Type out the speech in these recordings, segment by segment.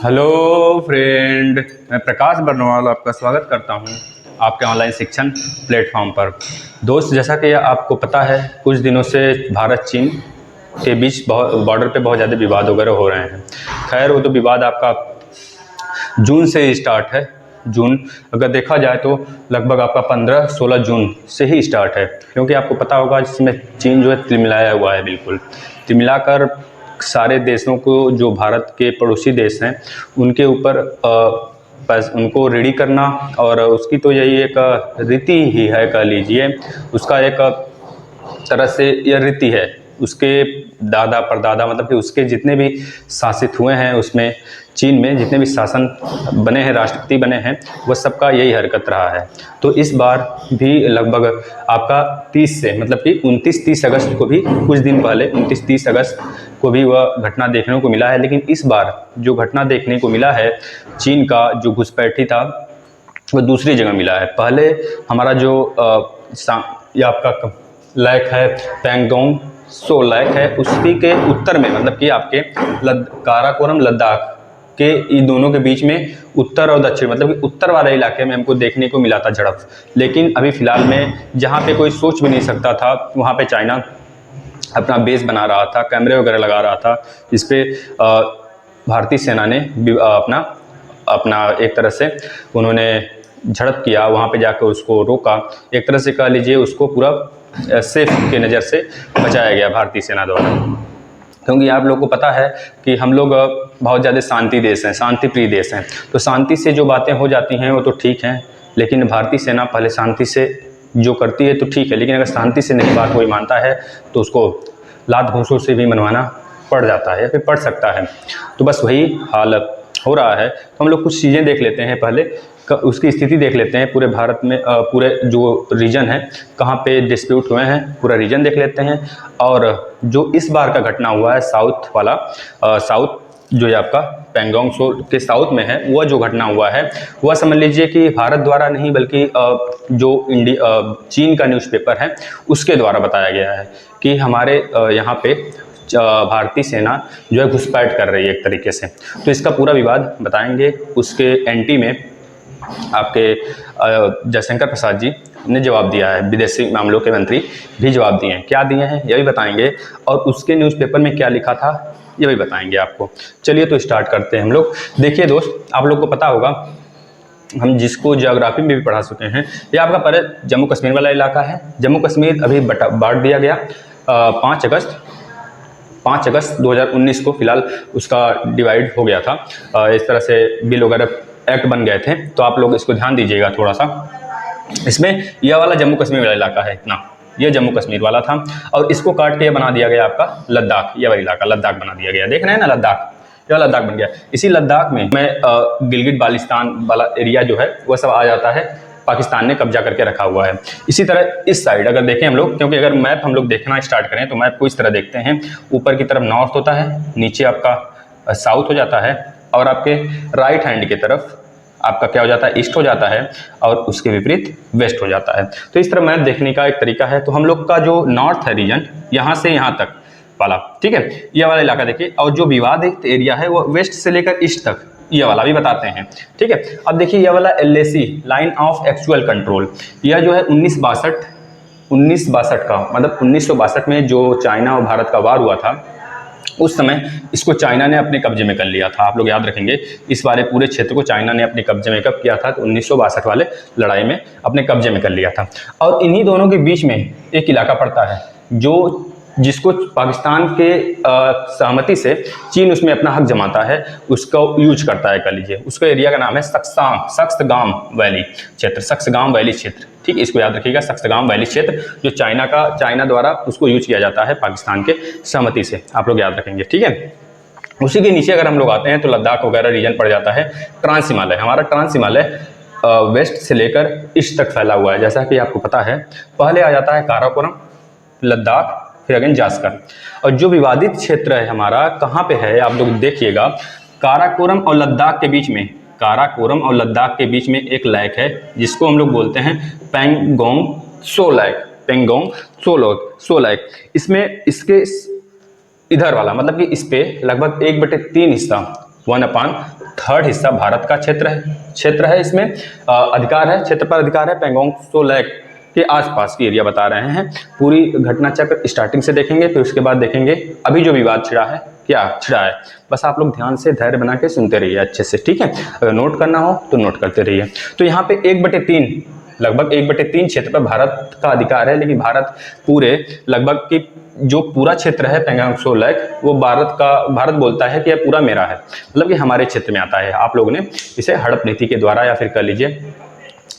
Hello friend, मैं प्रकाश बर्नवाल आपका स्वागत करता हूं आपके ऑनलाइन शिक्षण प्लेटफॉर्म पर। दोस्त, जैसा कि आपको पता है, कुछ दिनों से भारत चीन के बीच बॉर्डर पे बहुत ज़्यादा विवाद वगैरह हो रहे हैं। खैर, वो तो विवाद आपका जून से ही स्टार्ट है। जून अगर देखा जाए तो लगभग आपका 15-16 जून से ही स्टार्ट है, क्योंकि आपको पता होगा इसमें चीन जो है तिलमिलाया हुआ है, बिल्कुल तिलमिलाकर सारे देशों को, जो भारत के पड़ोसी देश हैं उनके ऊपर उनको रेडी करना, और उसकी तो यही एक रीति ही है, कह लीजिए उसका एक तरह से यह रीति है। उसके दादा परदादा, मतलब कि उसके जितने भी शासित हुए हैं उसमें, चीन में जितने भी शासन बने हैं, राष्ट्रपति बने हैं, वह सबका यही हरकत रहा है। तो इस बार भी लगभग आपका 30 से, मतलब कि 29-30 अगस्त को भी, कुछ दिन पहले 29-30 अगस्त को भी वह घटना देखने को मिला है। लेकिन इस बार जो घटना देखने को मिला है, चीन का जो घुसपैठी था वह दूसरी जगह मिला है। पहले हमारा जो ये आपका लैक है, पैंगोंग सो लैक है, उसी के उत्तर में, मतलब कि आपके काराकोरम लद्दाख के इन दोनों के बीच में उत्तर और दक्षिण, मतलब कि उत्तर वाले इलाके में हमको देखने को मिला था झड़प। लेकिन अभी फिलहाल में जहाँ पे कोई सोच भी नहीं सकता था, वहाँ पे चाइना अपना बेस बना रहा था, कैमरे वगैरह लगा रहा था। इस पे भारतीय सेना ने अपना एक तरह से उन्होंने झड़प किया, वहाँ पे जाकर उसको रोका। एक तरह से कह लीजिए उसको पूरा सेफ के नज़र से बचाया गया भारतीय सेना द्वारा। क्योंकि आप लोगों को पता है कि हम लोग बहुत ज़्यादा शांति देश हैं, शांति प्रिय देश हैं, तो शांति से जो बातें हो जाती हैं वो तो ठीक हैं, लेकिन भारतीय सेना पहले शांति से जो करती है तो ठीक है, लेकिन अगर शांति से नहीं बात कोई मानता है तो उसको लात घूंसों से भी मनवाना पड़ जाता है या फिर पड़ सकता है। तो बस वही हाल हो रहा है। तो हम लोग कुछ चीज़ें देख लेते हैं, पहले उसकी स्थिति देख लेते हैं पूरे भारत में, पूरे जो रीजन है कहाँ पे डिस्प्यूट हुए हैं, पूरा रीजन देख लेते हैं। और जो इस बार का घटना हुआ है साउथ वाला, साउथ जो है आपका पैंगोंग सो के साउथ में है, वह जो घटना हुआ है वह समझ लीजिए कि भारत द्वारा नहीं, बल्कि जो चीन का न्यूज़पेपर है उसके द्वारा बताया गया है कि हमारे यहाँ पे भारतीय सेना जो है घुसपैठ कर रही है एक तरीके से। तो इसका पूरा विवाद बताएंगे। उसके एंटी में आपके जयशंकर प्रसाद जी ने जवाब दिया है, विदेशी मामलों के मंत्री भी जवाब दिए हैं। क्या दिए हैं ये भी बताएंगे, और उसके न्यूज़पेपर में क्या लिखा था ये भी बताएंगे आपको। चलिए तो स्टार्ट करते हैं हम लोग। देखिए दोस्त, आप लोग को पता होगा, हम जिसको ज्योग्राफी में भी पढ़ा चुके हैं, ये आपका पहले जम्मू कश्मीर वाला इलाका है। जम्मू कश्मीर अभी बांट दिया गया 5 अगस्त 2019 को, फिलहाल उसका डिवाइड हो गया था। इस तरह से बिल वगैरह एक्ट बन गए थे, तो आप लोग इसको ध्यान दीजिएगा थोड़ा सा। इसमें यह वाला जम्मू कश्मीर वाला इलाका है, इतना यह जम्मू कश्मीर वाला था, और इसको काट के बना दिया गया आपका लद्दाख, यह वाला इलाका लद्दाख बना दिया गया। देख रहे हैं ना, लद्दाख, यह लद्दाख बन गया। इसी लद्दाख में गिलगित बाल्टिस्तान वाला एरिया जो है वह सब आ जाता है, पाकिस्तान ने कब्जा करके रखा हुआ है। इसी तरह इस साइड अगर देखें हम लोग, क्योंकि अगर मैप हम लोग देखना स्टार्ट करें तो मैप को इस तरह देखते हैं, ऊपर की तरफ नॉर्थ होता है, नीचे आपका साउथ हो जाता है, और आपके राइट हैंड की तरफ आपका क्या हो जाता है, ईस्ट हो जाता है, और उसके विपरीत वेस्ट हो जाता है। तो इस तरह मैप देखने का एक तरीका है। तो हम लोग का जो नॉर्थ है रीजन, यहाँ से यहाँ तक वाला, ठीक है, यह वाला इलाका देखिए, और जो विवादित एरिया है वो वेस्ट से लेकर ईस्ट तक, यह वाला भी बताते हैं, ठीक है। अब देखिए यह वाला LAC, line of actual control, यह जो है 1962 का, मतलब 1962 में जो चाइना और भारत का वार हुआ था, उस समय इसको चाइना ने अपने कब्जे में कर लिया था। आप लोग याद रखेंगे, इस वाले पूरे क्षेत्र को चाइना ने अपने कब्जे में कब किया था, तो 1962 वाले लड़ाई में अपने कब्जे में कर लिया था। और इन्हीं दोनों के बीच में एक इलाका पड़ता है जिसको पाकिस्तान के सहमति से चीन उसमें अपना हक जमाता है, उसको यूज करता है, कह लीजिए। उसका एरिया का नाम है सक्सगाम वैली क्षेत्र, सक्सगाम वैली क्षेत्र, ठीक, इसको याद रखिएगा, सक्सगाम वैली क्षेत्र, जो चाइना द्वारा उसको यूज किया जाता है पाकिस्तान के सहमति से, आप लोग याद रखेंगे, ठीक है। उसी के नीचे अगर हम लोग आते हैं तो लद्दाख वगैरह रीजन पड़ जाता है। ट्रांस हिमालय, हमारा ट्रांस हिमालय वेस्ट से लेकर ईस्ट तक फैला हुआ है, जैसा कि आपको पता है। पहले आ जाता है काराकोरम, लद्दाख, फिर अगेन जास्कर। और जो विवादित क्षेत्र है हमारा कहाँ पे है, आप लोग देखिएगा, काराकोरम और लद्दाख के बीच में, काराकोरम और लद्दाख के बीच में एक लैक है जिसको हम लोग बोलते हैं पैंगोंग सो लैक, पैंगोंग सो लैक। इसमें इसके इधर वाला, मतलब कि इस पे लगभग 1/3 हिस्सा, 1/3 1/3 हिस्सा भारत का क्षेत्र है इसमें अधिकार है, क्षेत्र पर अधिकार है। पैंगोंग त्सो लैक के आसपास की एरिया बता रहे हैं। पूरी घटना चक्र स्टार्टिंग से देखेंगे, फिर उसके बाद देखेंगे अभी जो विवाद छिड़ा है क्या छिड़ा है। बस आप लोग ध्यान से धैर्य बना के सुनते रहिए अच्छे से, ठीक है। अगर नोट करना हो तो नोट करते रहिए। तो यहाँ पे 1/3 लगभग 1/3 क्षेत्र पर भारत का अधिकार है, लेकिन भारत पूरे लगभग की जो पूरा क्षेत्र है पैंगोंग त्सो लैक वो भारत बोलता है कि यह पूरा मेरा है, मतलब कि हमारे क्षेत्र में आता है। आप लोगों ने इसे हड़प नीति के द्वारा या फिर कह लीजिए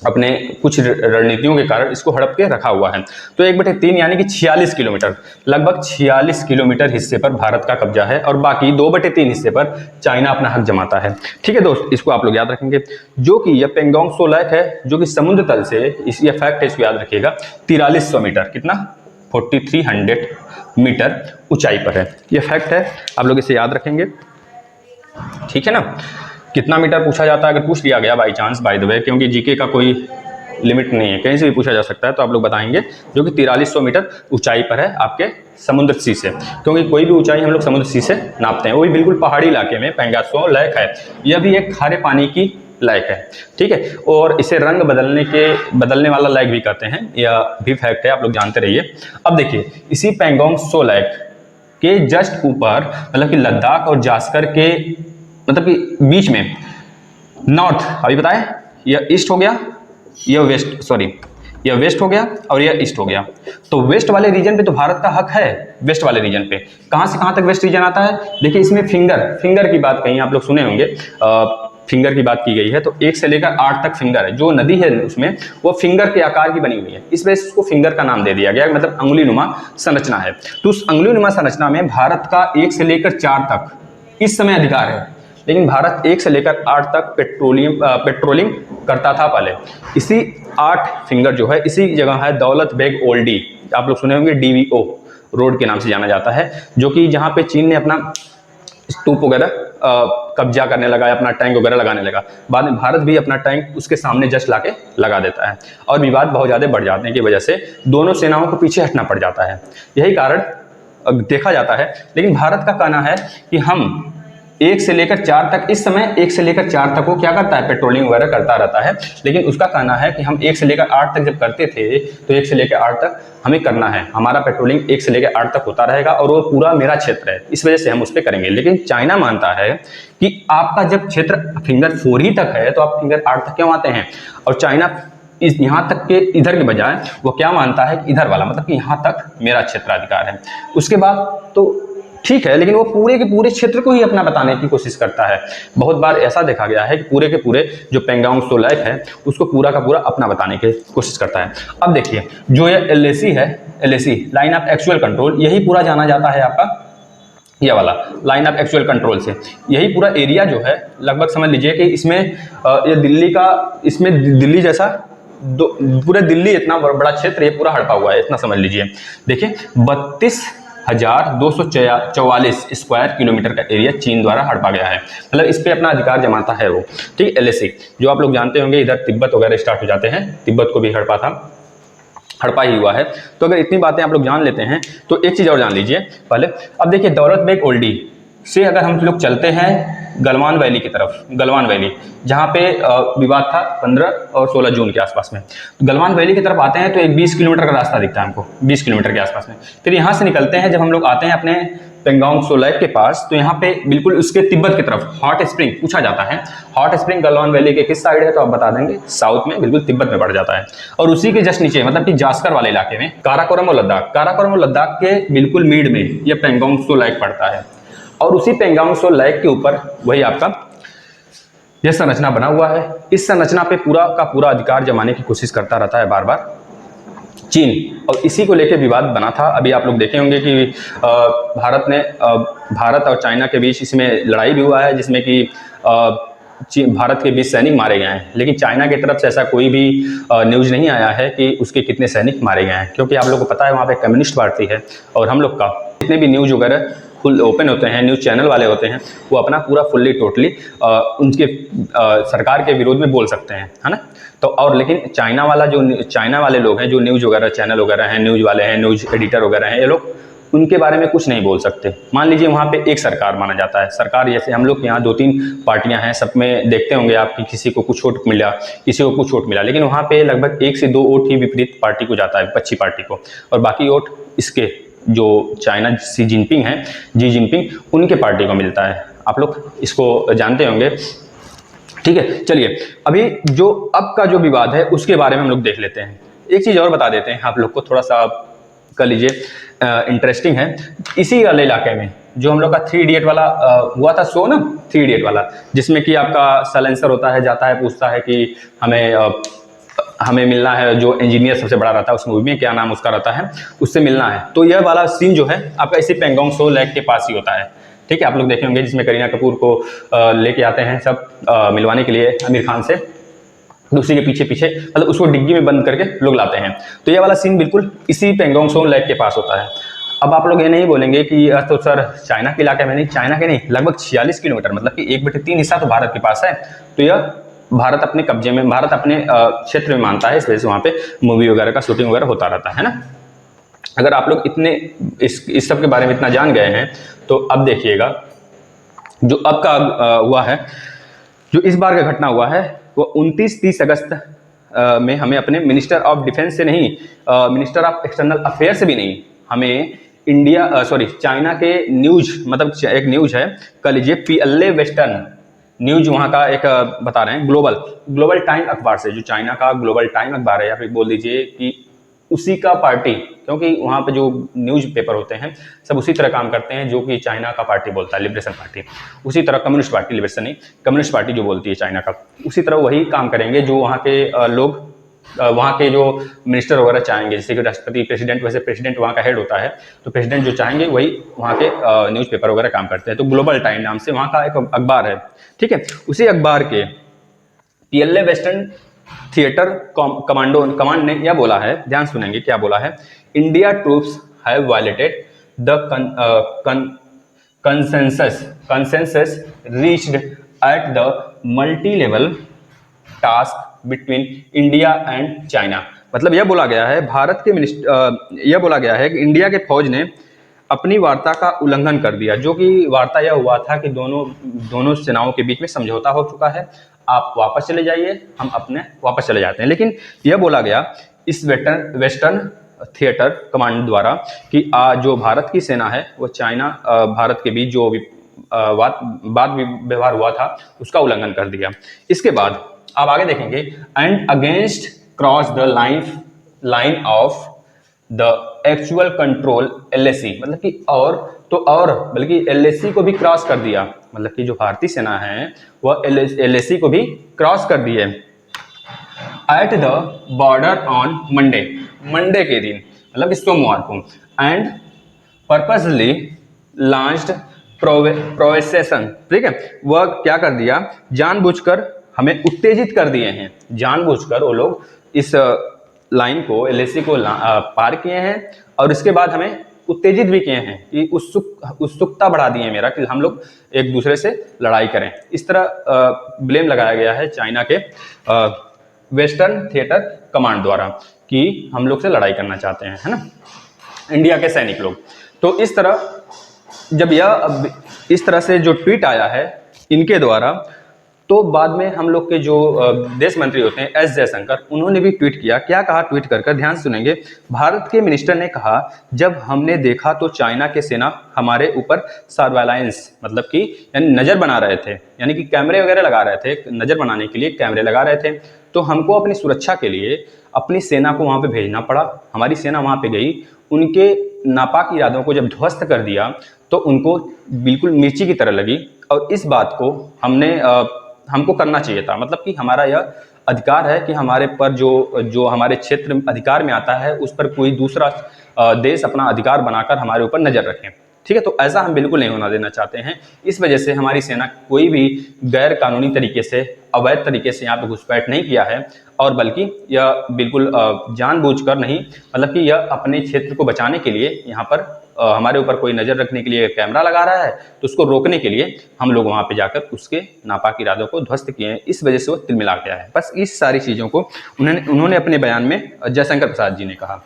अपने कुछ रणनीतियों के कारण इसको हड़प के रखा हुआ है। तो 1/3 यानी कि 46 किलोमीटर, लगभग 46 किलोमीटर हिस्से पर भारत का कब्जा है और बाकी 2/3 हिस्से पर चाइना अपना हक जमाता है। ठीक है दोस्त, इसको आप लोग याद रखेंगे। जो कि यह पैंगोंग त्सो लैक है जो कि समुद्र तल से, यह फैक्ट है, इसको याद रखिएगा, 4300 मीटर, कितना 4300 मीटर ऊंचाई पर है। यह फैक्ट है, आप लोग इसे याद रखेंगे, ठीक है ना। कितना मीटर पूछा जाता है, अगर पूछ लिया गया by chance, by the way, क्योंकि जीके का कोई लिमिट नहीं है, कहीं से भी पूछा जा सकता है, तो आप लोग बताएंगे। जो कि 4300 मीटर ऊंचाई पर है आपके समुद्र सी से, क्योंकि कोई भी ऊंचाई हम लोग समुद्र सी से नापते हैं। वो भी बिल्कुल पहाड़ी इलाके में पैंगोंग त्सो लैक है। यह भी एक खारे पानी की लैक है, ठीक है। और इसे रंग बदलने वाला लैक भी कहते हैं, यह भी फैक्ट है, आप लोग जानते रहिए। अब देखिए, इसी पैंगोंग त्सो लैक के जस्ट ऊपर, मतलब कि लद्दाख और जास्कर के मतलब कि बीच में नॉर्थ, अभी बताएं, यह ईस्ट हो गया, यह वेस्ट हो गया और यह ईस्ट हो गया। तो वेस्ट वाले रीजन पे तो भारत का हक है। वेस्ट वाले रीजन पे कहां से कहां तक वेस्ट रीजन आता है? देखिए, इसमें फिंगर की बात कहीं आप लोग सुने होंगे, फिंगर की बात की गई है। तो 1 से लेकर 8 तक फिंगर है। जो नदी है उसमें वो फिंगर के आकार की बनी हुई है, इस वजह से उसको फिंगर का नाम दे दिया गया, मतलब अंगुलीनुमा संरचना है। तो उस अंगुलीनुमा संरचना में भारत का 1 से लेकर 4 तक इस समय अधिकार है, लेकिन भारत 1 से लेकर 8 तक पेट्रोलिंग करता था पहले। इसी 8 फिंगर जो है, इसी जगह है दौलत बेग ओल्डी, आप लोग सुने होंगे, DVO रोड के नाम से जाना जाता है, जो कि जहां पे चीन ने अपना स्तूप वगैरह कब्जा करने लगा, अपना टैंक वगैरह लगाने लगा। बाद में भारत भी अपना टैंक उसके सामने जस्ट लाके लगा देता है और विवाद बहुत ज़्यादा बढ़ जाने की वजह से दोनों सेनाओं को पीछे हटना पड़ जाता है। यही कारण देखा जाता है। लेकिन भारत का कहना है कि हम 1 से लेकर 4 तक, इस समय 1 से लेकर 4 तक वो क्या करता है, पेट्रोलिंग वगैरह करता रहता है। लेकिन उसका कहना है कि हम 1 से लेकर 8 तक जब करते थे, तो 1 से लेकर 8 तक हमें करना है, हमारा पेट्रोलिंग 1 से लेकर 8 तक होता रहेगा और वो पूरा मेरा क्षेत्र है, इस वजह से हम उस पर करेंगे। लेकिन चाइना मानता है कि आपका जब क्षेत्र फिंगर 4 ही तक है, तो आप फिंगर 8 तक क्यों आते हैं? और चाइना यहाँ तक के इधर के बजाय वो क्या मानता है कि इधर वाला, मतलब कि यहाँ तक मेरा क्षेत्राधिकार है। उसके बाद तो ठीक है, लेकिन वो पूरे के पूरे क्षेत्र को ही अपना बताने की कोशिश करता है। बहुत बार ऐसा देखा गया है कि पूरे के पूरे जो पैंगोंग त्सो लैक है उसको पूरा का पूरा अपना बताने की कोशिश करता है। अब देखिए, जो ये LAC है, LAC line of actual control, यही पूरा जाना जाता है आपका, यह वाला लाइन ऑफ एक्चुअल कंट्रोल से। यही पूरा एरिया जो है, लगभग समझ लीजिए कि इसमें ये दिल्ली का, इसमें दिल्ली जैसा पूरे दिल्ली इतना बड़ा क्षेत्र ये पूरा हड़पा हुआ है, इतना समझ लीजिए। देखिए, 32,244 स्क्वायर किलोमीटर का एरिया चीन द्वारा हड़पा गया है, मतलब इस पे अपना अधिकार जमाता है वो, ठीक। LAC जो आप लोग जानते होंगे, इधर तिब्बत वगैरह स्टार्ट हो जाते हैं, तिब्बत को भी हड़पा ही हुआ है। तो अगर इतनी बातें आप लोग जान लेते हैं तो एक चीज़ और जान लीजिए पहले। अब देखिए, दौलत बेग ओल्डी से अगर हम लोग चलते हैं गलवान वैली की तरफ, गलवान वैली जहाँ पे विवाद था 15 और 16 जून के आसपास में, तो गलवान वैली की तरफ आते हैं तो एक 20 किलोमीटर का रास्ता दिखता है हमको, 20 किलोमीटर के आसपास में। फिर यहाँ से निकलते हैं, जब हम लोग आते हैं अपने पैंगोंग त्सो लैक के पास, तो यहाँ पे बिल्कुल उसके तिब्बत की तरफ हॉट स्प्रिंग पूछा जाता है। हॉट स्प्रिंग गलवान वैली के किस साइड है, तो आप बता देंगे साउथ में, बिल्कुल तिब्बत में पड़ जाता है। और उसी के जस्ट नीचे, मतलब कि जास्कर वाले इलाके में, काराकोरम और लद्दाख के बिल्कुल मीड में यह पैंगोंग त्सो लैक पड़ता है। और उसी पैंगोंग त्सो लैक के ऊपर वही आपका यह संरचना बना हुआ है। इस संरचना पे पूरा का पूरा अधिकार जमाने की कोशिश करता रहता है बार बार चीन, और इसी को लेकर विवाद बना था। अभी आप लोग देखे होंगे कि भारत और चाइना के बीच इसमें लड़ाई भी हुआ है, जिसमें कि भारत के 20 सैनिक मारे गए हैं। लेकिन चाइना की तरफ से ऐसा कोई भी न्यूज़ नहीं आया है कि उसके कितने सैनिक मारे गए हैं, क्योंकि आप लोग को पता है वहाँ पे कम्युनिस्ट पार्टी है, और हम लोग का जितने भी न्यूज़ वगैरह फुल ओपन होते हैं, न्यूज़ चैनल वाले होते हैं, वो अपना पूरा फुल्ली टोटली उनके सरकार के विरोध में बोल सकते हैं, है ना। तो और लेकिन चाइना वाले लोग हैं, जो न्यूज़ वगैरह चैनल वगैरह हैं, न्यूज़ वाले हैं, न्यूज़ एडिटर वगैरह हैं, ये लोग उनके बारे में कुछ नहीं बोल सकते। मान लीजिए वहाँ पे एक सरकार माना जाता है, सरकार जैसे हम लोग के यहाँ 2-3 पार्टियां हैं, सब में देखते होंगे आप कि किसी को कुछ वोट मिला, किसी को कुछ वोट मिला, लेकिन वहाँ पे लगभग 1 से 2 वोट ही विपरीत पार्टी को जाता है, विपक्षी पार्टी को, और बाकी वोट इसके जो चाइना जी जिनपिंग उनके पार्टी को मिलता है। आप लोग इसको जानते होंगे। ठीक है, चलिए अभी जो अब का जो विवाद है उसके बारे में हम लोग देख लेते हैं। एक चीज और बता देते हैं आप लोग को, थोड़ा सा कर लीजिए, इंटरेस्टिंग है। इसी वाले इलाके में जो हम लोग का 3 इडियट वाला हुआ था शो ना, 3 इडियट वाला, जिसमें कि आपका साइलेंसर होता है, जाता है, पूछता है कि हमें मिलना है, जो इंजीनियर सबसे बड़ा रहता है उस मूवी में, क्या नाम उसका रहता है, उससे मिलना है। तो यह वाला सीन जो है आपका इसी पेंगोंग सो लेक के पास ही होता है। ठीक है, आप लोग देखे होंगे जिसमें करीना कपूर को लेके आते हैं सब मिलवाने के लिए आमिर खान से, उसी के पीछे पीछे मतलब उसको डिग्गी में बंद करके लोग लाते हैं। तो ये वाला सीन बिल्कुल इसी पेंगोंग सो लेक के पास होता है। अब आप लोग ये नहीं बोलेंगे कि तो सर चाइना के इलाके में, नहीं, चाइना के नहीं, लगभग 46 किलोमीटर, मतलब कि 1/3 हिस्सा तो भारत के पास है। तो यह भारत अपने कब्जे में, भारत अपने क्षेत्र में मानता है, इस वजह से वहाँ पे मूवी वगैरह का शूटिंग वगैरह होता रहता है ना। अगर आप लोग इतने इस सब के बारे में इतना जान गए हैं तो अब देखिएगा जो अब का हुआ है, जो इस बार का घटना हुआ है वो 29-30 अगस्त में हमें अपने मिनिस्टर ऑफ डिफेंस से नहीं, मिनिस्टर ऑफ एक्सटर्नल अफेयर से भी नहीं, हमें चाइना के न्यूज, मतलब एक न्यूज है, कह लीजिए पीएलए वेस्टर्न न्यूज, वहाँ का एक बता रहे हैं, ग्लोबल टाइम अखबार से, जो चाइना का ग्लोबल टाइम अखबार है, या फिर बोल दीजिए कि उसी का पार्टी, क्योंकि वहाँ पे जो न्यूज पेपर होते हैं सब उसी तरह काम करते हैं जो कि चाइना का पार्टी बोलता है, लिबरेशन पार्टी, उसी तरह कम्युनिस्ट पार्टी, लिबरेशन नहीं, कम्युनिस्ट पार्टी जो बोलती है चाइना का, उसी तरह वही काम करेंगे जो वहाँ के लोग, वहाँ के जो मिनिस्टर वगैरह चाहेंगे, जैसे कि राष्ट्रपति, प्रेसिडेंट, वैसे प्रेसिडेंट वहाँ का हेड होता है, तो प्रेसिडेंट जो चाहेंगे वही वहाँ के न्यूज पेपर वगैरह काम करते हैं। तो ग्लोबल टाइम नाम से वहाँ का एक अखबार है। ठीक है, उसी अखबार के पीएलए वेस्टर्न थिएटर कमांड ने यह बोला है, ध्यान सुनेंगे क्या बोला है, India troops have violated the consensus reached at the multi level task between India and China. मतलब यह बोला गया है, यह बोला गया है कि इंडिया के फौज ने अपनी वार्ता का उल्लंघन कर दिया, जो कि वार्ता यह हुआ था कि दोनों सेनाओं के बीच में समझौता हो चुका है, आप वापस चले जाइए, हम अपने वापस चले जाते हैं। लेकिन यह बोला गया इस वेस्टर्न थिएटर कमांड द्वारा कि जो भारत की सेना है वो चाइना भारत के बीच जो वाद व्यवहार हुआ था उसका उल्लंघन कर दिया। इसके बाद आप आगे देखेंगे, and against cross the line of the actual control LAC, मतलब कि और बल्कि LAC को भी क्रॉस कर दिया, मतलब कि जो भारतीय सेना है वह LAC को भी क्रॉस कर दिए। At the border on Monday के दिन, मतलब सोमवार को, एंड पर्पसली लॉन्च्ड प्रोवोकेशन। ठीक है, वह क्या कर दिया, जानबूझकर हमें उत्तेजित कर दिए हैं, जानबूझकर वो लोग इस लाइन को, LAC को पार किए हैं, और इसके बाद हमें उत्तेजित भी किए हैं कि उत्सुकता बढ़ा दी है मेरा कि हम लोग एक दूसरे से लड़ाई करें। इस तरह ब्लेम लगाया गया है चाइना के वेस्टर्न थिएटर कमांड द्वारा कि हम लोग से लड़ाई करना चाहते हैं, है ना, इंडिया के सैनिक लोग। तो इस तरह से जो ट्वीट आया है इनके द्वारा, तो बाद में हम लोग के जो देश मंत्री होते हैं S जयशंकर, उन्होंने भी ट्वीट किया। क्या कहा ट्वीट कर, ध्यान सुनेंगे। भारत के मिनिस्टर ने कहा, जब हमने देखा तो चाइना के सेना हमारे ऊपर सर्वेलांस, मतलब कि यानी नजर बना रहे थे, यानी कि कैमरे वगैरह लगा रहे थे, नजर बनाने के लिए कैमरे लगा रहे थे, तो हमको अपनी सुरक्षा के लिए अपनी सेना को वहाँ पे भेजना पड़ा। हमारी सेना वहाँ पे गई, उनके नापाक इरादों को जब ध्वस्त कर दिया तो उनको बिल्कुल मिर्ची की तरह लगी, और इस बात को हमको करना चाहिए था। मतलब कि हमारा यह अधिकार है कि हमारे पर जो हमारे क्षेत्र अधिकार में आता है उस पर कोई दूसरा देश अपना अधिकार बनाकर हमारे ऊपर नजर रखें। ठीक है, तो ऐसा हम बिल्कुल नहीं होना देना चाहते हैं। इस वजह से हमारी सेना कोई भी गैर कानूनी तरीके से, अवैध तरीके से यहाँ पे घुसपैठ नहीं किया है, और बल्कि यह बिल्कुल जानबूझकर नहीं, मतलब कि यह अपने क्षेत्र को बचाने के लिए यहाँ पर हमारे ऊपर कोई नज़र रखने के लिए कैमरा लगा रहा है, तो उसको रोकने के लिए हम लोग वहाँ पे जाकर उसके नापाक इरादों को ध्वस्त किए हैं। इस वजह से वो तिलमिला गया है। बस इस सारी चीज़ों को उन्होंने अपने बयान में जयशंकर प्रसाद जी ने कहा।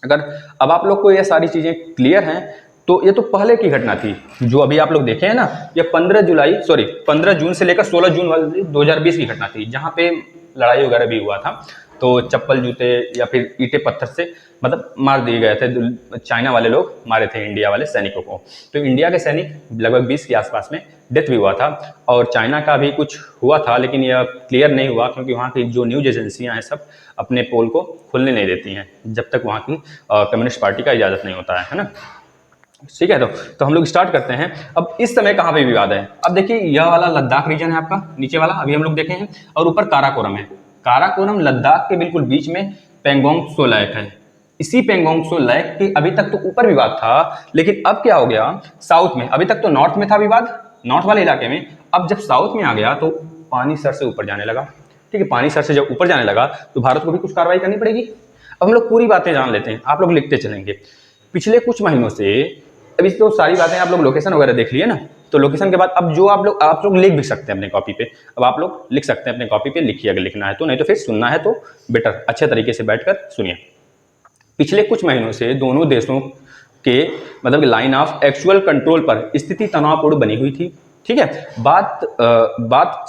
अगर अब आप लोग को ये सारी चीज़ें क्लियर हैं तो ये तो पहले की घटना थी। जो अभी आप लोग देखे हैं ना, ये 15 जून से लेकर 16 जून वाली 2020 की घटना थी, जहाँ पे लड़ाई वगैरह भी हुआ था। तो चप्पल जूते या फिर ईंटे पत्थर से मतलब मार दिए गए थे, चाइना वाले लोग मारे थे इंडिया वाले सैनिकों को। तो इंडिया के सैनिक लगभग 20 के आसपास में डेथ भी हुआ था, और चाइना का भी कुछ हुआ था, लेकिन यह क्लियर नहीं हुआ क्योंकि वहाँ की जो न्यूज एजेंसियाँ हैं सब अपने पोल को खुलने नहीं देती हैं जब तक वहाँ की कम्युनिस्ट पार्टी का इजाज़त नहीं होता है ना। ठीक है, तो हम लोग स्टार्ट करते हैं। अब इस समय कहाँ पे विवाद है? अब देखिए, यह वाला लद्दाख रीजन है आपका, नीचे वाला अभी हम लोग देखे हैं, और ऊपर काराकोरम है। काराकोरम लद्दाख के बिल्कुल बीच में पेंगोंग त्सो लेक है। इसी पेंगोंग त्सो लेक के अभी तक तो ऊपर विवाद था, लेकिन अब क्या हो गया, साउथ में, अभी तक तो नॉर्थ में था विवाद, नॉर्थ वाले इलाके में। अब जब साउथ में आ गया तो पानी सर से ऊपर जाने लगा। ठीक है, पानी सर से जब ऊपर जाने लगा तो भारत को भी कुछ कार्रवाई करनी पड़ेगी। अब हम लोग पूरी बातें जान लेते हैं, आप लोग लिखते चलेंगे। पिछले कुछ महीनों से, अभी तो सारी बातें आप लोग लोकेशन वगैरह देख लिए ना, तो लोकेशन के बाद अब जो आप लोग लिख भी सकते हैं अपने कॉपी पे। अब आप लोग लिख सकते हैं अपने कॉपी पे, लिखिए अगर लिखना है तो, नहीं तो फिर सुनना है तो बेटर अच्छे तरीके से बैठकर सुनिए। पिछले कुछ महीनों से दोनों देशों के मतलब लाइन ऑफ एक्चुअल कंट्रोल पर स्थिति तनावपूर्ण बनी हुई थी। ठीक है, बात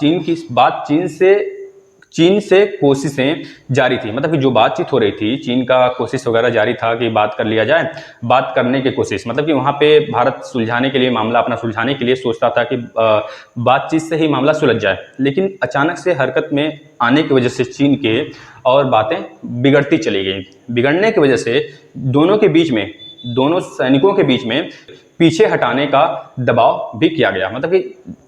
चीन से कोशिशें जारी थी, मतलब कि जो बातचीत हो रही थी, चीन का कोशिश वगैरह जारी था कि बात कर लिया जाए। बात करने की कोशिश मतलब कि वहाँ पे भारत सुलझाने के लिए, मामला अपना सुलझाने के लिए सोचता था कि बातचीत से ही मामला सुलझ जाए, लेकिन अचानक से हरकत में आने की वजह से चीन के और बातें बिगड़ती चली गई। बिगड़ने की वजह से दोनों के बीच में, दोनों सैनिकों के बीच में पीछे हटाने का दबाव भी किया गया, मतलब कि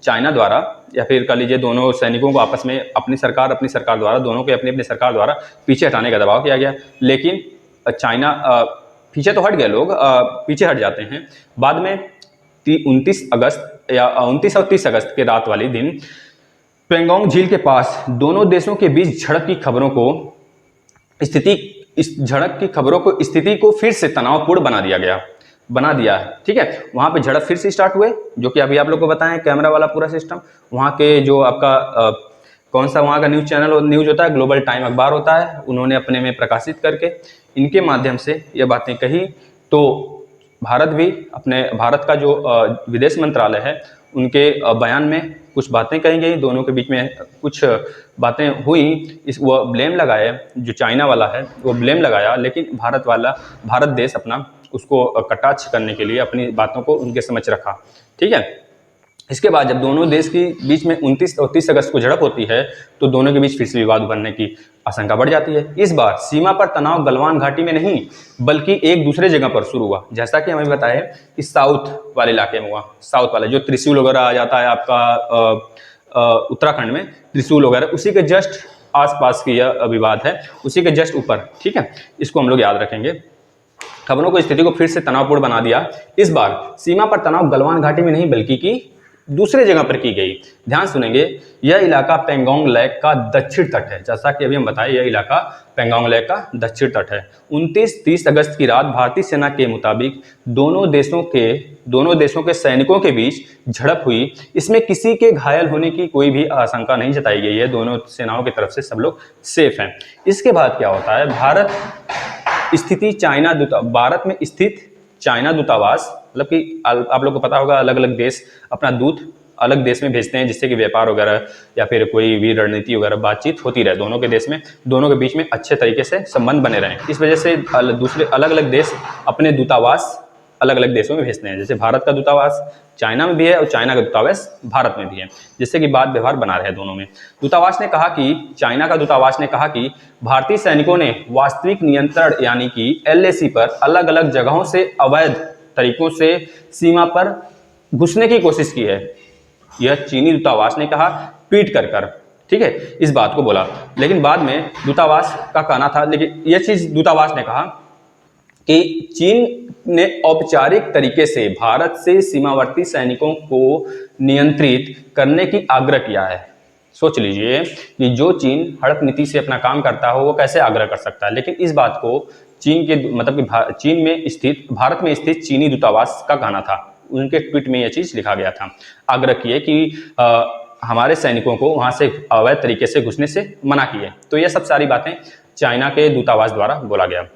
चाइना द्वारा, या फिर कह लीजिए दोनों सैनिकों को आपस में अपनी सरकार द्वारा, दोनों के अपनी सरकार द्वारा पीछे हटाने का दबाव किया गया। लेकिन चाइना पीछे तो हट गए, लोग पीछे हट जाते हैं। बाद में 29 अगस्त या 29 और 30 अगस्त के रात वाली दिन पेंगोंग झील के पास दोनों देशों के बीच झड़प की खबरों को स्थिति को फिर से तनावपूर्ण बना दिया है। ठीक है, वहां पे झड़प फिर से स्टार्ट हुए, जो कि अभी आप लोग को बताएं, कैमरा वाला पूरा सिस्टम। वहां के जो आपका कौन सा वहां का न्यूज चैनल न्यूज होता है, ग्लोबल टाइम अखबार होता है, उन्होंने अपने में प्रकाशित करके इनके माध्यम से ये बातें कही। तो भारत का जो विदेश मंत्रालय है, उनके बयान में कुछ बातें कही गई, दोनों के बीच में कुछ बातें हुई। वो ब्लेम लगाए, जो चाइना वाला है वो ब्लेम लगाया, लेकिन भारत देश अपना उसको कटाक्ष करने के लिए अपनी बातों को उनके समक्ष रखा। ठीक है, इसके बाद जब दोनों देश के बीच में 29 और 30 अगस्त को झड़प होती है, तो दोनों के बीच फिर से विवाद उभरने की आशंका बढ़ जाती है। इस बार सीमा पर तनाव गलवान घाटी में नहीं, बल्कि एक दूसरे जगह पर शुरू हुआ। जैसा कि हमें बताया कि साउथ वाले इलाके में हुआ, साउथ वाले जो त्रिशूल वगैरह आ जाता है आपका उत्तराखंड में, त्रिशूल वगैरह, उसी के जस्ट आसपास की यह विवाद है, उसी के जस्ट ऊपर। ठीक है, इसको हम लोग याद रखेंगे। खबरों को स्थिति को फिर से तनावपूर्ण बना दिया। इस बार सीमा पर तनाव गलवान घाटी में नहीं, बल्कि की दूसरे जगह पर की गई। ध्यान सुनेंगे, यह इलाका पेंगोंग लेक का दक्षिण तट है। जैसा कि अभी हम बताएं, यह इलाका पेंगोंग लेक का दक्षिण तट है। 29-30 अगस्त की रात भारतीय सेना के मुताबिक दोनों देशों के सैनिकों के बीच झड़प हुई। इसमें किसी के घायल होने की कोई भी आशंका नहीं जताई गई है, दोनों सेनाओं की तरफ से सब लोग सेफ हैं। इसके बाद क्या होता है, भारत में स्थित चाइना दूतावास, मतलब कि आप लोग को पता होगा, अलग अलग देश अपना दूत अलग देश में भेजते हैं, जिससे कि व्यापार वगैरह या फिर कोई भी रणनीति वगैरह बातचीत होती रहे दोनों के देश में, दोनों के बीच में अच्छे तरीके से संबंध बने रहें। इस वजह से दूसरे अलग अलग देश अपने दूतावास अलग अलग देशों में भेजते हैं। जैसे भारत का दूतावास चाइना में भी है और चाइना का दूतावास भारत में भी है, जिससे कि बात व्यवहार बना रहे दोनों में। चाइना का दूतावास ने कहा कि भारतीय सैनिकों ने वास्तविक नियंत्रण यानी कि LAC पर अलग अलग जगहों से अवैध तरीकों से सीमा पर घुसने की कोशिश की है। यह चीनी दूतावास ने कहा, ट्वीट कर। ठीक है, इस बात को बोला, लेकिन बाद में दूतावास का कहना था, लेकिन यह चीज दूतावास ने कहा कि चीन ने औपचारिक तरीके से भारत से सीमावर्ती सैनिकों को नियंत्रित करने की आग्रह किया है। सोच लीजिए कि जो चीन हड़प नीति से अपना काम करता हो, वो कैसे आग्रह कर सकता है। लेकिन इस बात को भारत में स्थित चीनी दूतावास का कहना था, उनके ट्वीट में यह चीज लिखा गया था। आग्रह किए कि हमारे सैनिकों को वहां से अवैध तरीके से घुसने से मना किए। तो यह सब सारी बातें चाइना के दूतावास द्वारा बोला गया।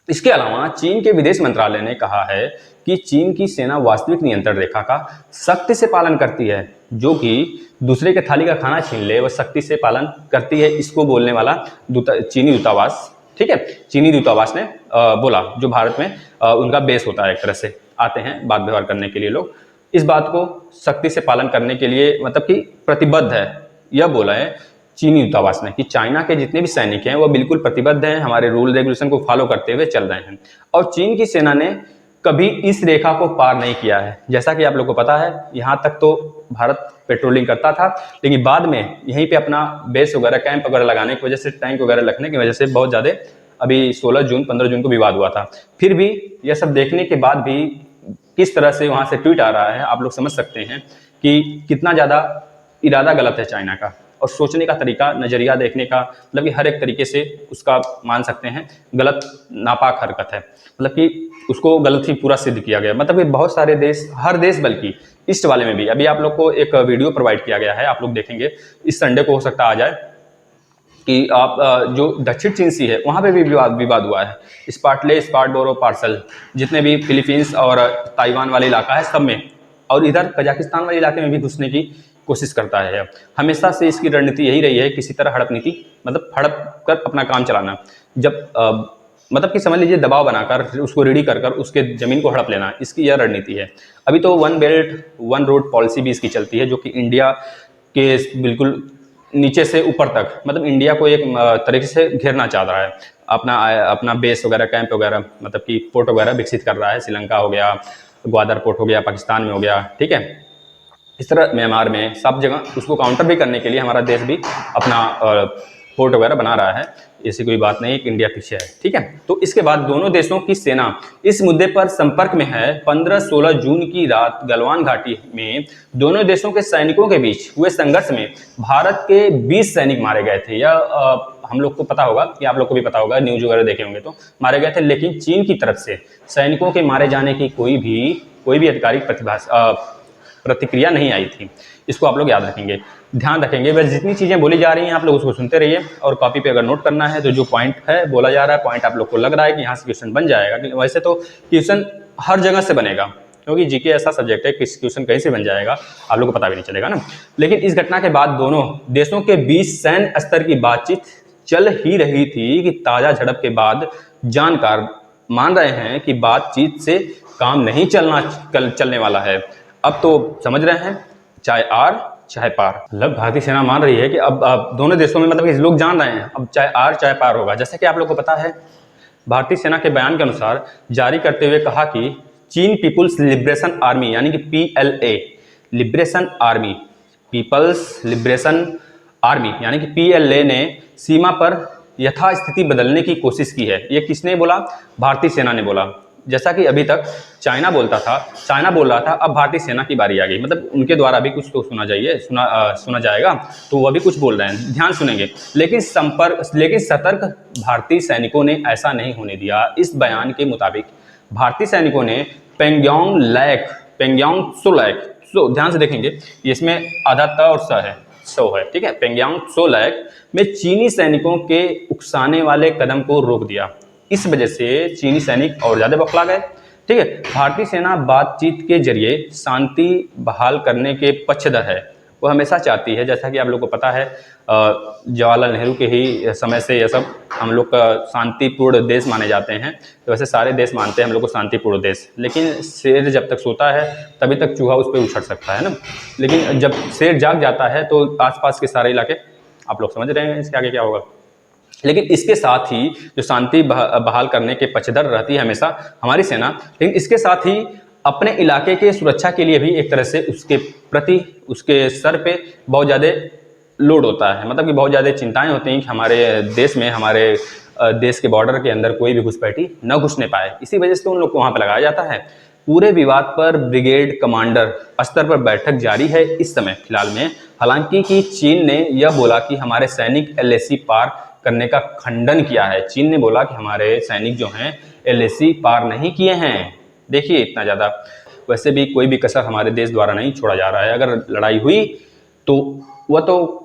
इसके अलावा चीन के विदेश मंत्रालय ने कहा है कि चीन की सेना वास्तविक नियंत्रण रेखा का सख्ती से पालन करती है, जो कि दूसरे के थाली का खाना छीन ले वह सख्ती से पालन करती है। इसको बोलने वाला चीनी दूतावास, ठीक है, चीनी दूतावास ने बोला, जो भारत में उनका बेस होता है, एक तरह से आते हैं बात व्यवहार करने के लिए लोग। इस बात को सख्ती से पालन करने के लिए मतलब कि प्रतिबद्ध है, यह बोला है चीनी दूतावास ने कि चाइना के जितने भी सैनिक हैं वो बिल्कुल प्रतिबद्ध हैं, हमारे रूल रेगुलेशन को फॉलो करते हुए चल रहे हैं। और चीन की सेना ने कभी इस रेखा को पार नहीं किया है। जैसा कि आप लोगों को पता है, यहाँ तक तो भारत पेट्रोलिंग करता था, लेकिन बाद में यहीं पे अपना बेस वगैरह, कैंप वगैरह लगाने की वजह से, टैंक वगैरह रखने की वजह से बहुत ज़्यादा अभी 16 जून 15 जून को विवाद हुआ था। फिर भी यह सब देखने के बाद भी किस तरह से वहाँ से ट्वीट आ रहा है, आप लोग समझ सकते हैं कि कितना ज़्यादा इरादा गलत है चाइना का, और सोचने का तरीका, नज़रिया देखने का, मतलब कि हर एक तरीके से उसका मान सकते हैं गलत, नापाक हरकत है। मतलब कि उसको गलत ही पूरा सिद्ध किया गया। मतलब कि बहुत सारे देश, हर देश बल्कि ईस्ट वाले में भी, अभी आप लोग को एक वीडियो प्रोवाइड किया गया है, आप लोग देखेंगे, इस संडे को हो सकता आ जाए, कि आप जो दक्षिण चीन सी है वहाँ पे भी विवाद हुआ है। स्पार्टले, स्पार्टबोरो, पार्सल, जितने भी फिलीपींस और ताइवान वाले इलाका है सब में, और इधर कजाकिस्तान वाले इलाके में भी घुसने की कोशिश करता है। हमेशा से इसकी रणनीति यही रही है, किसी तरह हड़प नीति, मतलब हड़प कर अपना काम चलाना। जब मतलब कि समझ लीजिए दबाव बनाकर उसको रेडी कर उसके ज़मीन को हड़प लेना, इसकी यह रणनीति है। अभी तो one belt one road policy भी इसकी चलती है, जो कि इंडिया के बिल्कुल नीचे से ऊपर तक, मतलब इंडिया को एक तरीके से घेरना चाह रहा है। अपना बेस वगैरह, कैंप वगैरह, मतलब कि पोर्ट वगैरह विकसित कर रहा है। श्रीलंका हो गया, ग्वादर पोर्ट हो गया, पाकिस्तान में हो गया, ठीक है, इस तरह म्यांमार में, सब जगह उसको काउंटर भी करने के लिए हमारा देश भी अपना पोर्ट वगैरह बना रहा है। ऐसी कोई बात नहीं कि इंडिया पीछे है, ठीक है। तो इसके बाद दोनों देशों की सेना इस मुद्दे पर संपर्क में है। 15-16 जून की रात गलवान घाटी में दोनों देशों के सैनिकों के बीच हुए संघर्ष में भारत के 20 सैनिक मारे गए थे। यह हम लोग को पता होगा, कि आप लोग को भी पता होगा, न्यूज वगैरह देखे होंगे तो, मारे गए थे। लेकिन चीन की तरफ से सैनिकों के मारे जाने की कोई भी आधिकारिक प्रतिक्रिया नहीं आई थी। इसको आप लोग याद रखेंगे, ध्यान रखेंगे। बस जितनी चीज़ें बोली जा रही हैं आप लोग उसको सुनते रहिए, और कॉपी पे अगर नोट करना है तो जो पॉइंट है बोला जा रहा है, पॉइंट आप लोग को लग रहा है कि यहाँ से क्वेश्चन बन जाएगा। वैसे तो क्वेश्चन हर जगह से बनेगा, क्योंकि जीके ऐसा सब्जेक्ट है कि क्वेश्चन कहीं से बन जाएगा आप लोग को पता भी नहीं चलेगा ना। लेकिन इस घटना के बाद दोनों देशों के बीच सैन्य स्तर की बातचीत चल ही रही थी कि ताज़ा झड़प के बाद जानकार मान रहे हैं कि बातचीत से काम नहीं चलने वाला है। अब तो समझ रहे हैं, चाहे आर चाहे पार। मतलब भारतीय सेना मान रही है कि अब दोनों देशों में, मतलब कि लोग जान रहे हैं अब चाहे आर चाहे पार होगा। जैसा कि आप लोग को पता है, भारतीय सेना के बयान के अनुसार जारी करते हुए कहा कि चीन पीपुल्स लिबरेशन आर्मी, यानी कि PLA, liberation army, people's liberation army यानी कि PLA ने सीमा पर यथास्थिति बदलने की कोशिश की है। ये किसने बोला? भारतीय सेना ने बोला। जैसा कि अभी तक चाइना बोल रहा था, अब भारतीय सेना की बारी आ गई। मतलब उनके द्वारा भी कुछ तो सुना जाएगा, तो वह भी कुछ बोल रहे हैं, ध्यान सुनेंगे। लेकिन सतर्क भारतीय सैनिकों ने ऐसा नहीं होने दिया। इस बयान के मुताबिक भारतीय सैनिकों ने पेंगयांग त्सो लैक, ध्यान से देखेंगे, इसमें आधा त और स है, सो है, ठीक है, पेंगयांग त्सो लैक में चीनी सैनिकों के उकसाने वाले कदम को रोक दिया। इस वजह से चीनी सैनिक और ज़्यादा बौखला गए, ठीक है। भारतीय सेना बातचीत के जरिए शांति बहाल करने के पक्षधर है, वो हमेशा चाहती है। जैसा कि आप लोग को पता है, जवाहरलाल नेहरू के ही समय से यह सब हम लोग का शांतिपूर्ण देश माने जाते हैं। तो वैसे सारे देश मानते हैं हम लोग को शांतिपूर्ण देश, लेकिन शेर जब तक सोता है तभी तक चूहा उस पर उछल सकता है ना। लेकिन जब शेर जाग जाता है तो आसपास के सारे इलाके, आप लोग समझ रहे हैं इसके आगे क्या होगा। लेकिन इसके साथ ही जो शांति बहाल करने के पक्षधर रहती है हमेशा हमारी सेना, लेकिन इसके साथ ही अपने इलाके के सुरक्षा के लिए भी एक तरह से उसके प्रति, उसके सर पे बहुत ज़्यादा लोड होता है। मतलब कि बहुत ज़्यादा चिंताएं होती हैं कि हमारे देश में, हमारे देश के बॉर्डर के अंदर कोई भी घुसपैठी न घुसने पाए। इसी वजह से उन लोग को वहाँ पर लगाया जाता है। पूरे विवाद पर ब्रिगेड कमांडर स्तर पर बैठक जारी है इस समय फिलहाल में। हालांकि कि चीन ने यह बोला कि हमारे सैनिक LAC पार करने का खंडन किया है। चीन ने बोला कि हमारे सैनिक जो हैं LAC पार नहीं किए हैं। देखिए इतना ज़्यादा, वैसे भी कोई भी कसर हमारे देश द्वारा नहीं छोड़ा जा रहा है। अगर लड़ाई हुई तो वह तो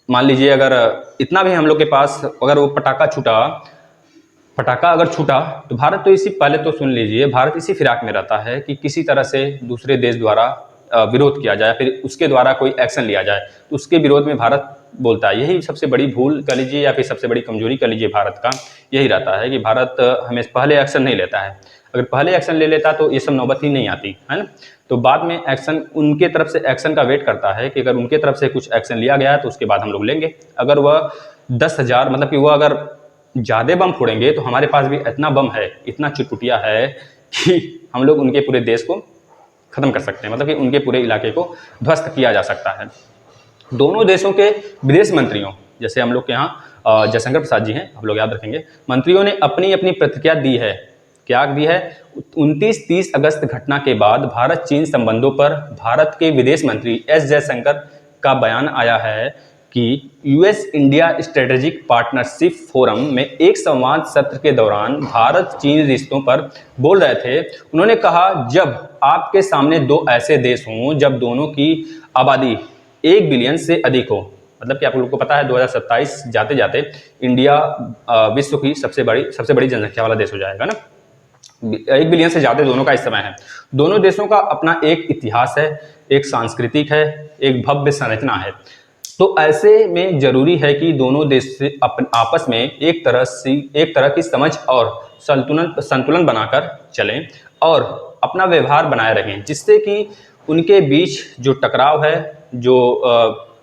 मान लीजिए, अगर इतना भी हम लोग के पास, अगर वो पटाखा पटाखा अगर छूटा तो भारत तो इसी, पहले तो सुन लीजिए, भारत इसी फिराक में रहता है कि किसी तरह से दूसरे देश द्वारा विरोध किया जाए, फिर उसके द्वारा कोई एक्शन लिया जाए, तो उसके विरोध में भारत बोलता है। यही सबसे बड़ी भूल कह लीजिए या फिर सबसे बड़ी कमजोरी कह लीजिए भारत का, यही रहता है कि भारत हमें पहले एक्शन नहीं लेता है। अगर पहले एक्शन ले लेता तो ये सब नौबत ही नहीं आती, है ना। तो बाद में एक्शन, उनके तरफ से एक्शन का वेट करता है कि अगर उनके तरफ से कुछ एक्शन लिया गया है तो उसके बाद हम लोग लेंगे। अगर वह 10,000 मतलब कि वह अगर ज़्यादा बम फोड़ेंगे तो हमारे पास भी इतना बम है, इतना चुटपुटिया है कि हम लोग उनके पूरे देश को ख़त्म कर सकते हैं, मतलब कि उनके पूरे इलाके को ध्वस्त किया जा सकता है। दोनों देशों के विदेश मंत्रियों, जैसे हम लोग के यहाँ जयशंकर प्रसाद जी हैं, हम लोग याद रखेंगे, मंत्रियों ने अपनी अपनी प्रतिक्रिया दी है। क्या दी है? 29-30 अगस्त घटना के बाद भारत चीन संबंधों पर भारत के विदेश मंत्री एस जयशंकर का बयान आया है कि US India strategic partnership forum में एक संवाद सत्र के दौरान भारत चीन रिश्तों पर बोल रहे थे। उन्होंने कहा, जब आपके सामने दो ऐसे देश हों जब दोनों की आबादी 1 बिलियन से अधिक हो, मतलब कि आप लोगों को पता है 2027 जाते जाते इंडिया विश्व की सबसे बड़ी जनसंख्या वाला देश हो जाएगा ना। 1 बिलियन से ज़्यादा दोनों का इस समय है। दोनों देशों का अपना एक इतिहास है, एक सांस्कृतिक है, एक भव्य संरचना है। तो ऐसे में जरूरी है कि दोनों देश से आपस में एक तरह की समझ और संतुलन बनाकर चलें और अपना व्यवहार बनाए रखें, जिससे कि उनके बीच जो टकराव है, जो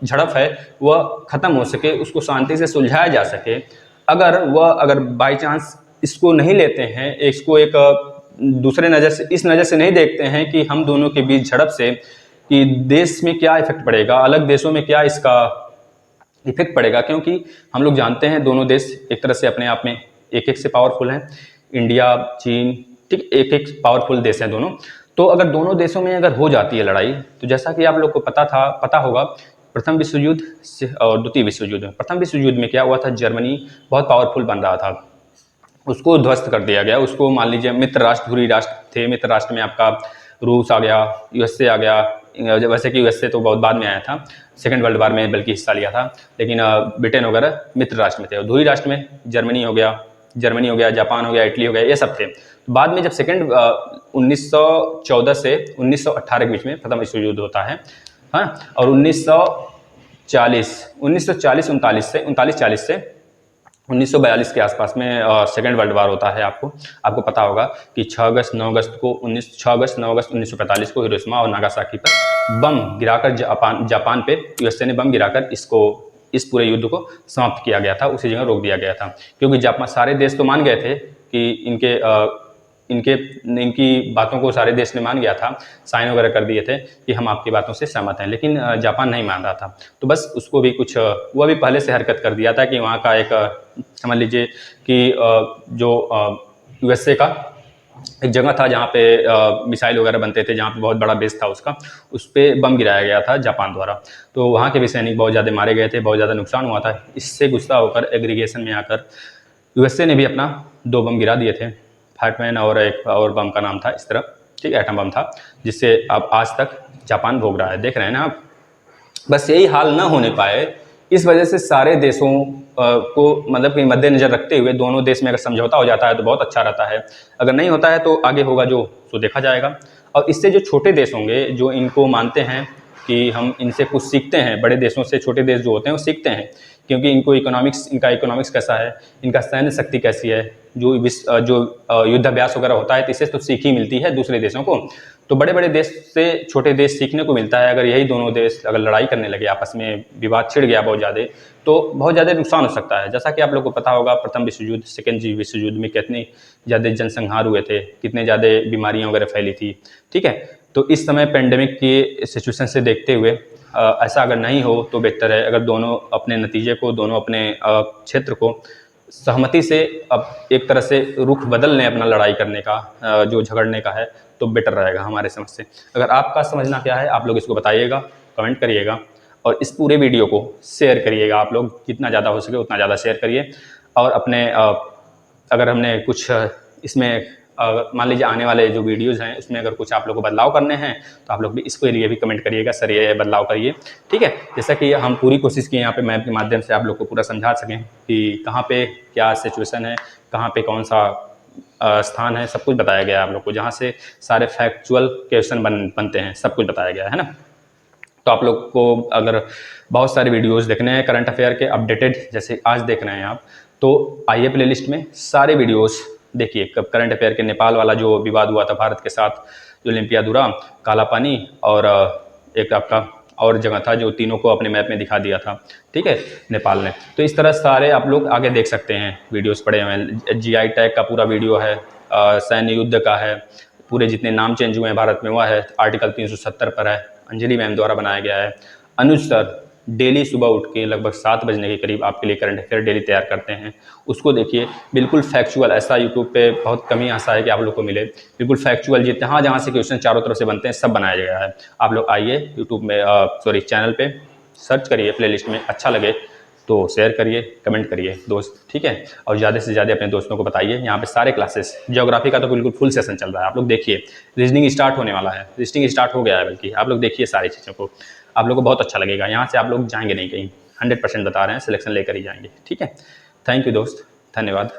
झड़प है, वह खत्म हो सके, उसको शांति से सुलझाया जा सके। अगर बाई चांस इसको नहीं लेते हैं, इसको एक दूसरे नज़र से, इस नज़र से नहीं देखते हैं कि हम दोनों के बीच झड़प से कि देश में क्या इफेक्ट पड़ेगा, अलग देशों में क्या इसका इफेक्ट पड़ेगा, क्योंकि हम लोग जानते हैं दोनों देश एक तरह से अपने आप में एक से पावरफुल हैं। इंडिया, चीन, ठीक, एक पावरफुल देश हैं दोनों। तो अगर दोनों देशों में अगर हो जाती है लड़ाई, तो जैसा कि आप लोग को पता होगा, प्रथम विश्व युद्ध और द्वितीय विश्व युद्ध में, प्रथम विश्व युद्ध में क्या हुआ था, जर्मनी बहुत पावरफुल बन रहा था, उसको ध्वस्त कर दिया गया। उसको मान लीजिए मित्र राष्ट्र, धुरी राष्ट्र थे, मित्र राष्ट्र में आपका रूस आ गया, यूएसए आ गया, वैसे कि यूएसए तो बहुत बाद में आया था, सेकेंड वर्ल्ड वॉर में बल्कि हिस्सा लिया था, लेकिन ब्रिटेन वगैरह मित्र राष्ट्र में थे। और धुरी राष्ट्र में जर्मनी हो गया, जापान हो गया, इटली हो गया, ये सब थे। बाद में जब 1914 से 1918 के बीच में प्रथम विश्व युद्ध होता है, हाँ, और 1939 से 1942 के आसपास में सेकेंड वर्ल्ड वार होता है। आपको पता होगा कि 6 अगस्त 9 अगस्त 1945 को हिरोशिमा और नागासाकी पर बम गिराकर जापान पे यूएसए ने बम गिराकर इस पूरे युद्ध को समाप्त किया गया था, उसी जगह रोक दिया गया था। क्योंकि जापान, सारे देश तो मान गए थे कि इनकी बातों को सारे देश ने मान गया था, साइन वगैरह कर दिए थे कि हम आपकी बातों से सहमत हैं, लेकिन जापान नहीं मान रहा था। तो बस उसको भी वह भी पहले से हरकत कर दिया था कि वहाँ का एक, समझ लीजिए कि जो यूएसए का एक जगह था जहाँ पे मिसाइल वगैरह बनते थे, जहाँ पे बहुत बड़ा बेस था उसका, उस पर बम गिराया गया था जापान द्वारा। तो वहाँ के भी सैनिक बहुत ज़्यादा मारे गए थे, बहुत ज़्यादा नुकसान हुआ था। इससे गुस्सा होकर एग्रीगेशन में आकर यूएसए ने भी अपना 2 बम गिरा दिए थे, फाइटमैन और एक और बम का नाम था इस तरह, ठीक, एटम बम था, जिससे अब आज तक जापान भोग रहा है, देख रहे हैं ना आप। बस यही हाल ना होने पाए, इस वजह से सारे देशों को मतलब कि मद्देनजर रखते हुए दोनों देश में अगर समझौता हो जाता है तो बहुत अच्छा रहता है, अगर नहीं होता है तो आगे होगा जो तो देखा जाएगा। और इससे जो छोटे देश होंगे, जो इनको मानते हैं कि हम इनसे कुछ सीखते हैं, बड़े देशों से छोटे देश जो होते हैं वो सीखते हैं, क्योंकि इनका इकोनॉमिक्स कैसा है, इनका सैन्य शक्ति कैसी है, जो युद्धाभ्यास वगैरह होता है, तो इससे तो सीख ही मिलती है दूसरे देशों को। तो बड़े बड़े देश से छोटे देश सीखने को मिलता है। अगर यही दोनों देश अगर लड़ाई करने लगे, आपस में विवाद छिड़ गया बहुत ज़्यादा, तो बहुत ज़्यादा नुकसान हो सकता है। जैसा कि आप लोग को पता होगा, प्रथम विश्व युद्ध, सेकेंड विश्व युद्ध में कितने ज़्यादा जनसंहार हुए थे, कितने ज़्यादा बीमारियाँ वगैरह फैली थी, ठीक है। तो इस समय पेंडेमिक की सिचुएशन से देखते हुए ऐसा अगर नहीं हो तो बेहतर है। अगर दोनों अपने नतीजे को, दोनों अपने क्षेत्र को सहमति से अब एक तरह से रुख बदल लें अपना लड़ाई करने का, जो झगड़ने का है, तो बेटर रहेगा हमारे समझ से। अगर आपका समझना क्या है, आप लोग इसको बताइएगा, कमेंट करिएगा, और इस पूरे वीडियो को शेयर करिएगा। आप लोग जितना ज़्यादा हो सके उतना ज़्यादा शेयर करिए। और अपने अगर हमने कुछ इसमें मान लीजिए आने वाले जो वीडियोज़ हैं उसमें अगर कुछ आप लोग को बदलाव करने हैं तो आप लोग भी इसके लिए भी कमेंट करिएगा, सर ये बदलाव करिए, ठीक है। जैसा कि हम पूरी कोशिश किए यहाँ पे मैप के माध्यम से आप लोग को पूरा समझा सकें कि कहाँ पे क्या सिचुएशन है, कहाँ पे कौन सा स्थान है, सब कुछ बताया गया है आप लोग को, जहाँ से सारे फैक्चुअल क्वेश्चन बनते हैं, सब कुछ बताया गया है ना। तो आप लोग को अगर बहुत सारे वीडियोस देखने हैं करंट अफेयर के अपडेटेड, जैसे आज देख रहे हैं आप, तो आइए प्लेलिस्ट में सारे वीडियोस देखिए। करंट अफेयर के नेपाल वाला जो विवाद हुआ था भारत के साथ, जो ओलंपियादुरा, काला पानी और एक आपका और जगह था जो तीनों को अपने मैप में दिखा दिया था, ठीक है, नेपाल ने। तो इस तरह सारे आप लोग आगे देख सकते हैं, वीडियोस पड़े हुए हैं। GI टैग का पूरा वीडियो है, सैन्य युद्ध का है, पूरे जितने नाम चेंज हुए हैं भारत में हुआ है, आर्टिकल 370 पर है, अंजलि मैम द्वारा बनाया गया है। अनुज सर डेली सुबह उठ के लगभग 7 बजने के करीब आपके लिए करंट अफेयर डेली तैयार करते हैं, उसको देखिए, बिल्कुल फैक्चुअल। ऐसा यूट्यूब पे बहुत कम ही ऐसा है कि आप लोग को मिले, बिल्कुल फैक्चुअल, जहाँ जहाँ से क्वेश्चन चारों तरफ से बनते हैं सब बनाया गया है। आप लोग आइए यूट्यूब में, सॉरी चैनल पे सर्च करिए, प्लेलिस्ट में अच्छा लगे तो शेयर करिए, कमेंट करिए दोस्त, ठीक है। और ज़्यादा से ज़्यादा अपने दोस्तों को बताइए। यहाँ पे सारे क्लासेस, ज्योग्राफी का तो बिल्कुल फुल सेशन चल रहा है, आप लोग देखिए। रीजनिंग स्टार्ट होने वाला है, रीजनिंग स्टार्ट हो गया है बल्कि, आप लोग देखिए सारी चीज़ों को, आप लोग को बहुत अच्छा लगेगा। यहाँ से आप लोग जाएंगे नहीं कहीं, 100% बता रहे हैं, सिलेक्शन लेकर ही जाएंगे, ठीक है। थैंक यू दोस्त, धन्यवाद।